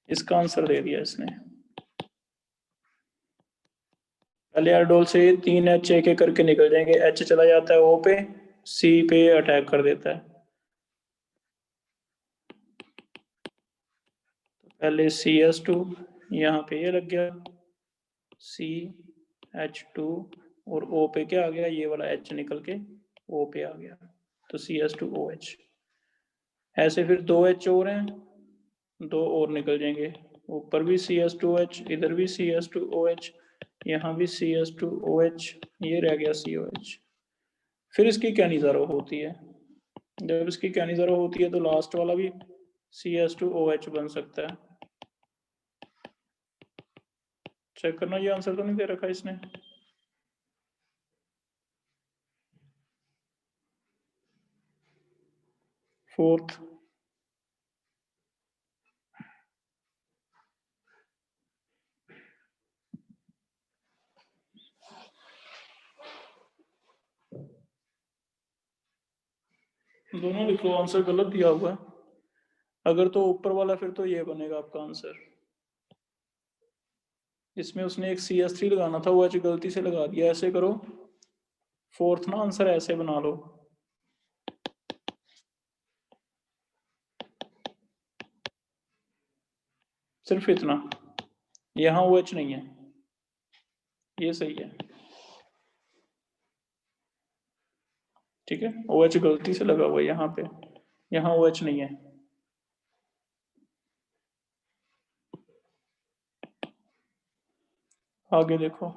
इसका आंसर दे दिया इसने। पहले एल्डोल से 3 H एक एक करके निकल जाएंगे, H चला जाता है O पे, C पे अटैक कर देता है। तो पहले CH2 यहाँ पे ये लग गया, CH2 और O पे क्या आ गया, ये वाला H निकल के O पे आ गया, तो CH2OH। ऐसे फिर 2 H और हैं, 2 और निकल जाएंगे, ऊपर भी CH2OH, इधर भी CH2OH, यहाँ भी CH2OH, ये रह गया COH। फिर इसकी कैनिजारो होती है, जब इसकी कैनिजारो होती है तो लास्ट वाला भी CH2OH बन सकता है। चेक करना, ये आंसर तो नहीं दे रखा इसने। फोर्थ दोनों लिख लो, आंसर गलत दिया हुआ है। अगर तो ऊपर वाला फिर तो ये बनेगा आपका आंसर। इसमें उसने एक CS3 लगाना था, वो OH गलती से लगा दिया। ऐसे करो, फोर्थ ना आंसर ऐसे बना लो, सिर्फ इतना। यहाँ OH नहीं है, ये सही है, ठीक है। OH गलती से लगा हुआ है यहाँ पे, यहाँ OH नहीं है। आगे देखो,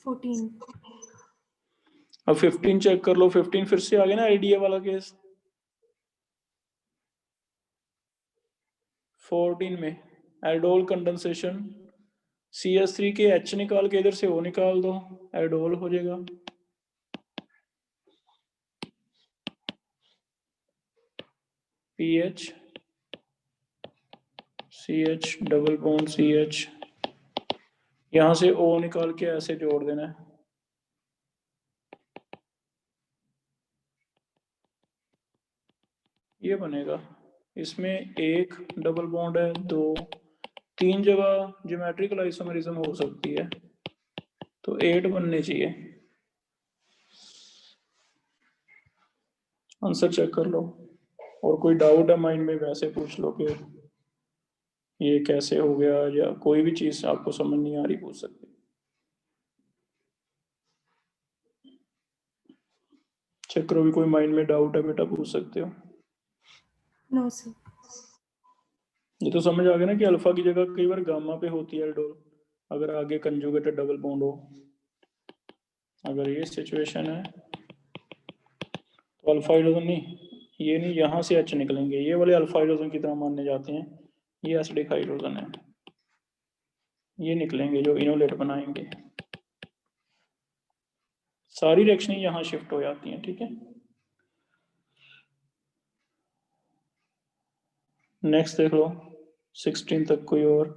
14. अब 15 चेक कर लो। 15 फिर से आ गया ना IDA वाला केस। 14 में एल्डोल कंडेंसेशन, CS3 के H निकाल के इधर से O निकाल दो, एल्डोल हो जाएगा। PH CH double bond CH, यहां से O निकाल के ऐसे जोड़ देना है। ये बनेगा। इसमें एक डबल बॉन्ड है, 2, 3 जगह ज्योमेट्रिकल आइसोमेरिज्म हो सकती है, तो 8 बनने चाहिए। आंसर चेक कर लो, और कोई डाउट है माइंड में वैसे पूछ लो कि ये कैसे हो गया, या कोई भी चीज आपको समझ नहीं आ रही पूछ सकते। चेक करो भी कोई माइंड में डाउट है बेटा, पूछ सकते हो। No, sir. ये तो समझ आ गया ना कि अल्फा की जगह कई बार गामा पे होती है एल्डोल, अगर आगे कंजुगेटेड डबल बॉन्ड हो। अगर ये सिचुएशन है तो अल्फा हाइड्रोजन नहीं, ये नहीं, यहाँ से H निकलेंगे, ये वाले अल्फा हाइड्रोजन की तरह मानने जाते हैं। ये एसिडिक हाइड्रोजन है, ये निकलेंगे जो इनोलेट बनाएंगे। सारी रिएक्शन यहाँ शिफ्ट हो जाती हैं, ठीक है। नेक्स्ट देख लो, 16 तक कोई और।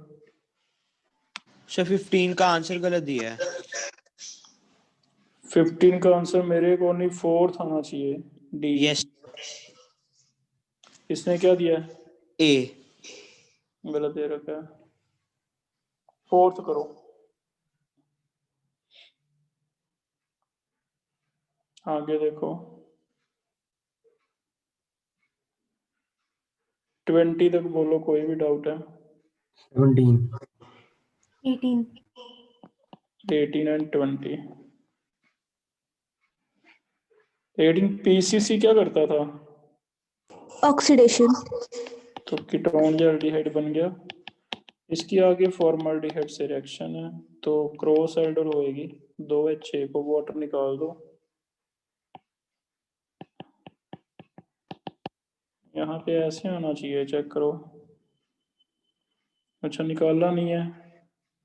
सर 15 का आंसर गलत दिया है। 15 का आंसर मेरे को नहीं, 4th आना चाहिए, D। यस। इसने क्या दिया है? ए। गलत दे रखा है, 4th करो। आगे देखो, 20 तक बोलो, कोई भी डाउट है? 17 18. 18 एंड 20। 18 PCC क्या करता था? Oxidation. तो कीटोन या एल्डिहाइड बन गया। इसकी आगे फॉर्मल्डिहाइड से रिएक्शन है, तो क्रॉस एल्डोल होएगी, 2H को वाटर निकाल दो। यहाँ पे ऐसे आना चाहिए, चेक करो। अच्छा निकाला नहीं है,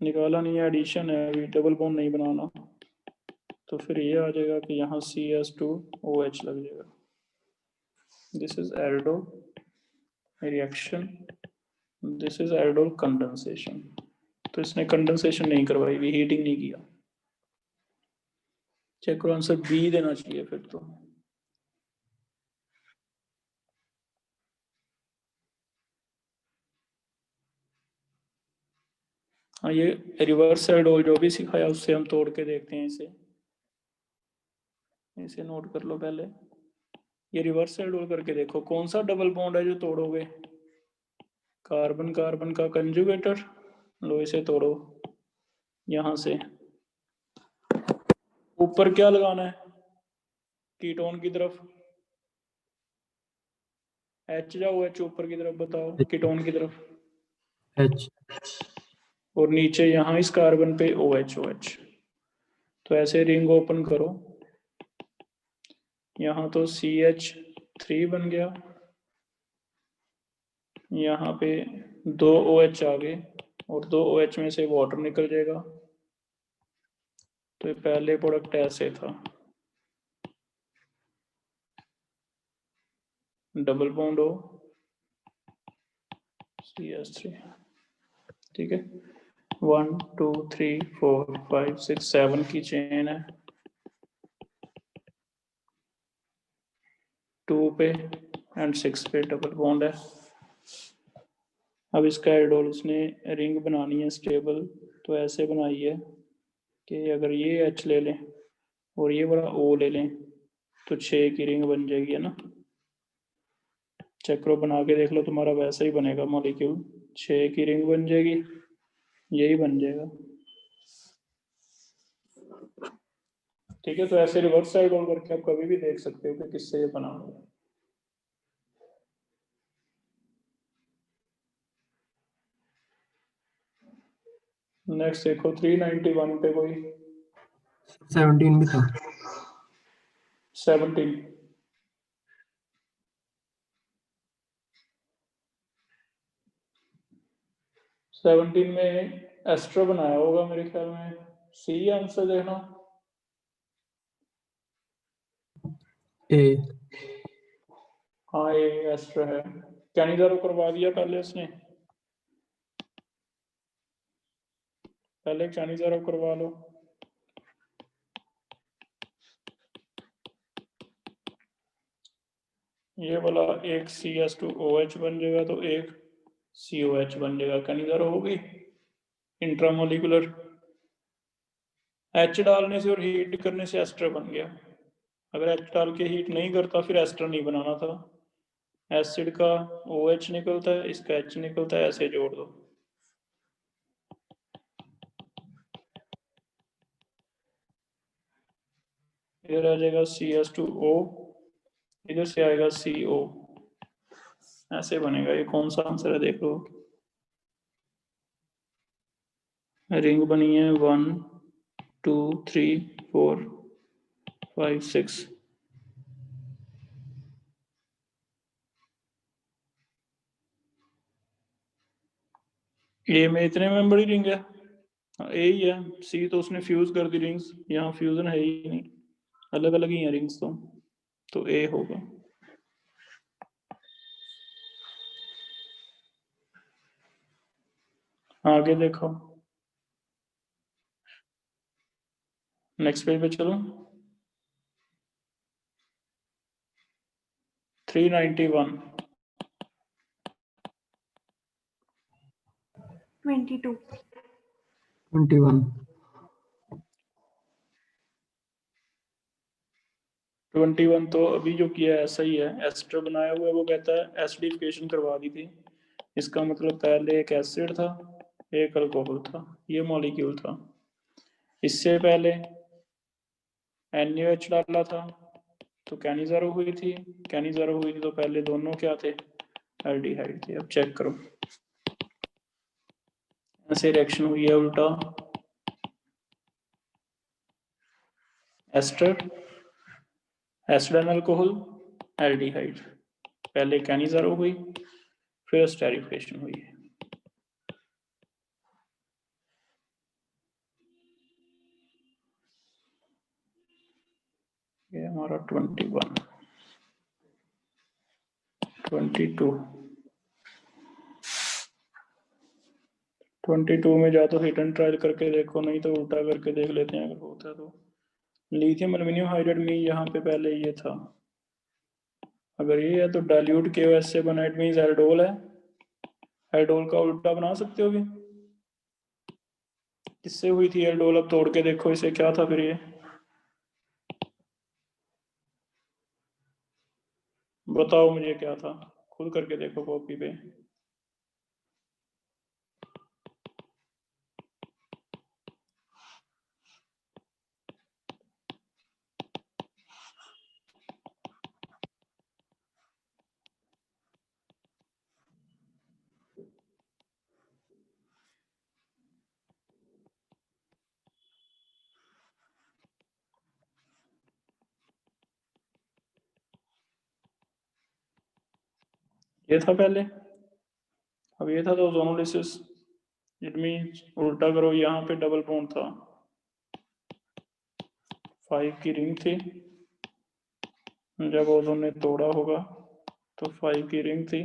निकाला नहीं है, एडिशन है, अभी डबल बॉन्ड नहीं बनाना, तो फिर ये आ जाएगा कि यहाँ CS2OH लग जाएगा। This is Aldo reaction, this is aldol condensation. तो इसने कंडेंसेशन नहीं करवाई, भी हीटिंग नहीं किया। चेक करो, आंसर बी देना चाहिए फिर तो। हाँ, ये रिवर्स एल्डोल जो भी सिखाया उससे हम तोड़ के देखते हैं इसे। इसे नोट कर लो पहले, ये रिवर्स एल्डोल करके देखो कौन सा डबल बॉन्ड है जो तोड़ोगे। कार्बन कार्बन का कंजुगेटर, लो इसे तोड़ो। यहां से ऊपर क्या लगाना है? कीटोन की तरफ H या OH ऊपर की तरफ, बताओ, कीटोन की तरफ। H और नीचे यहाँ इस कार्बन पे OH। तो ऐसे रिंग ओपन करो, यहाँ तो CH3 बन गया, यहाँ पे 2 OH आ गए, और 2 OH में से वाटर निकल जाएगा। तो ये पहले प्रोडक्ट ऐसे था, डबल बॉन्ड हो CS3, ठीक है। 1 2 3 4 5 6 7 की चेन है, 2 पे एंड 6 पे डबल बॉन्ड है। अब इसका एल्डोल्स ने रिंग बनानी है स्टेबल, तो ऐसे बनाई है कि अगर ये H ले लें और ये वाला O ले लें तो 6 की रिंग बन जाएगी, है ना। चेक करो, बना के देख लो, तुम्हारा वैसा ही बनेगा मॉलिक्यूल, 6 की रिंग बन जाएगी, यही बन जाएगा। ठीक है, तो ऐसे रिवर्स साइड रोल करके आप कभी भी देख सकते हो कि किससे ये बना हुआ है। नेक्स्ट देखो 391 पे कोई 17 भी था। 17 17 में एस्ट्रो बनाया होगा मेरे ख्याल में, सी आंसर देखना। A हाँ, ये एस्ट्रो है। कैनिजारो करवा दिया पहले उसने, पहले कैनिजारो करवा लो। ये वाला एक CS2OH बन जाएगा तो एक COH बन जाएगा, कैनिजारो होगी इंट्रामोलिकुलर। H डालने से और हीट करने से एस्टर बन गया। अगर H डाल के हीट नहीं करता फिर एस्टर नहीं बनाना था। एसिड का OH निकलता है, इसका H निकलता है, ऐसे जोड़ दो। इधर आ जाएगा CS2O, इधर से आएगा CO, ऐसे बनेगा। ये कौन सा आंसर है देख लो। रिंग बनी है 1 2 3 4 5 6। ए में इतने में बड़ी रिंग है, ए ही है। सी तो उसने फ्यूज कर दी रिंग्स, यहाँ फ्यूजन है ही नहीं, अलग अलग ही है रिंग्स तो ए होगा। आगे देखो, नेक्स्ट पेज पे चलो। 391 22 21 21 तो अभी जो किया है ऐसा ही है, एस्टर बनाया हुआ है। वो कहता है एसिडिफिकेशन करवा दी थी, इसका मतलब पहले एक एसिड था एक अल्कोहल था, ये मॉलिक्यूल था। इससे पहले NaOH डाला था तो कैनिजारो हुई थी, कैनिजारो हुई थी तो पहले दोनों क्या थे, एल्डिहाइड थे। अब चेक करो, ऐसे रिएक्शन हुई है उल्टा, ester acid and alcohol aldehyde, पहले कैनिजारो हुई फिर एस्टेरिफिकेशन हुई है। ये हमारा 21 22 में जा तो हिट एंड ट्रायल करके देखो, नहीं तो उल्टा करके देख लेते हैं अगर होता है तो। लिथियम एल्यूमिनियम हाइड्राइड में यहाँ पे पहले ये था, अगर ये है तो डाइल्यूट KOH से बना, इट मींस एल्डोल है। एल्डोल का उल्टा बना सकते हो भी, किससे हुई थी एल्डोल, अब तोड़ के देखो इसे, क्या था फिर ये, बताओ मुझे क्या था, खुद करके देखो कॉपी पे। ये था पहले, अब ये था तो ओजोनोलिसिस, इट मींस उल्टा करो, यहाँ पे डबल बॉन्ड था, 5 की रिंग थी, जब ओजोन ने तोड़ा होगा तो 5 की रिंग थी,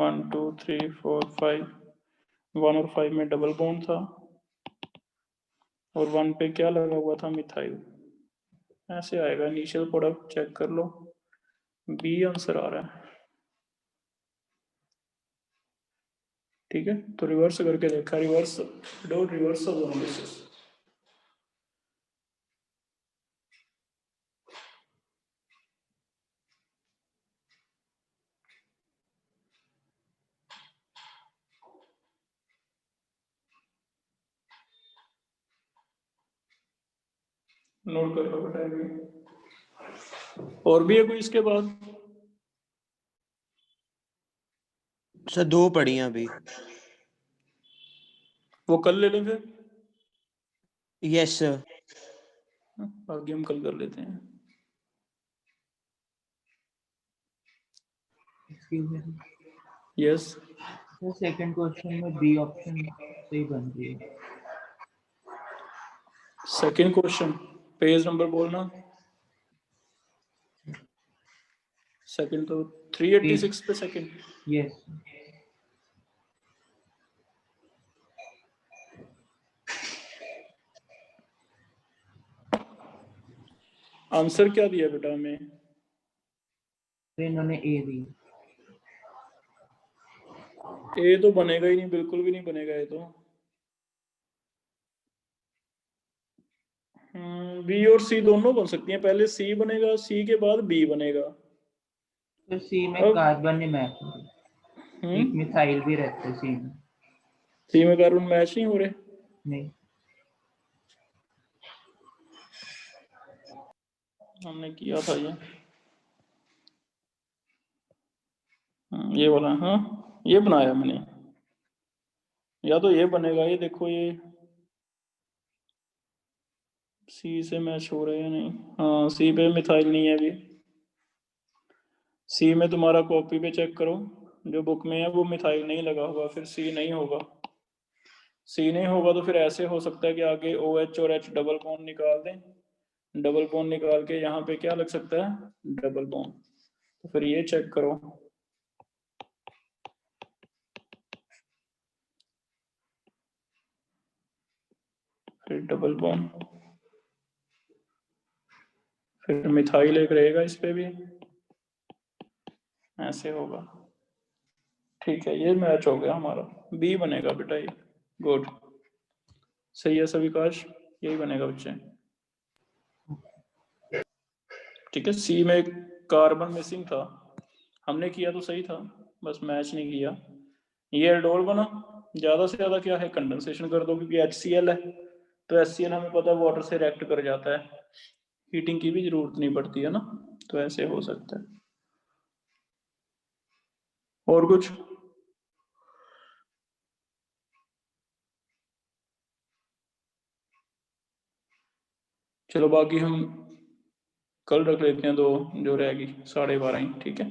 1 2 3 4 5, 1 और 5 में डबल बॉन्ड था, और 1 पे क्या लगा हुआ था, मिथाइल। ऐसे आएगा, इनिशियल प्रोडक्ट चेक कर लो, बी आंसर आ रहा है। ठीक है, तो रिवर्स करके देखा, रिवर्स डो रिवर्स एनालिसिस। नोट कर लो बेटा ये। और भी है कोई इसके बाद? सर 2 पढ़ी हैं अभी। वो कल ले लें फिर, यस सर। बाकी हम कल कर लेते हैं। Excuse me yes, sir, second question में बी ऑप्शन सही बन रही है। सेकंड क्वेश्चन, पेज नंबर बोलना। सेकंड तो 386 पे सेकंड। यस आंसर क्या दिया बेटा हमें? इन्होंने ए दी। ए तो बनेगा ही नहीं, बिल्कुल भी नहीं बनेगा ये तो। बी और सी दोनों बन सकती हैं, पहले सी बनेगा, सी के बाद बी बनेगा। तो सी में अब कार्बन नहीं मैच हो रही, एक मिथाइल भी रहते सी में। सी में कार्बन मैच नहीं हो रहे। नहीं, हमने किया था ये वाला, हाँ ये बनाया मैंने, या तो ये बनेगा, ये देखो ये सी से मैच हो रहे हैं नहीं। हाँ, सी पे मिथाइल नहीं है अभी। सी में तुम्हारा कॉपी पे चेक करो, जो बुक में है वो मिथाइल नहीं लगा हुआ, फिर सी नहीं होगा। सी नहीं होगा तो फिर ऐसे हो सकता है कि आगे ओ एच और एच डबल बॉन्ड निकाल दें, डबल बॉन्ड निकाल के यहाँ पे क्या लग सकता है, डबल बॉन्ड। तो फिर ये चेक करो, फिर डबल बॉन्ड, फिर मिथाइल एक रहेगा इस पे भी, ऐसे होगा। ठीक है, ये मैच हो गया हमारा, बी बनेगा बेटा ये। गुड, सही है सविकाश, यही बनेगा बच्चे। ठीक है, सी में एक कार्बन मिसिंग था, हमने किया तो सही था, बस मैच नहीं किया। ये एल्डोल बना, ज्यादा से ज्यादा क्या है, कंडेंसेशन कर दो, क्योंकि HCl है, तो HCl हमें पता है वाटर से रिएक्ट कर जाता है, हीटिंग की भी जरूरत नहीं पड़ती है ना, तो ऐसे हो सकता है। और कुछ? चलो बाकी हम कल रख लेते हैं, दो जो रहेगी 12:30 ही, ठीक है।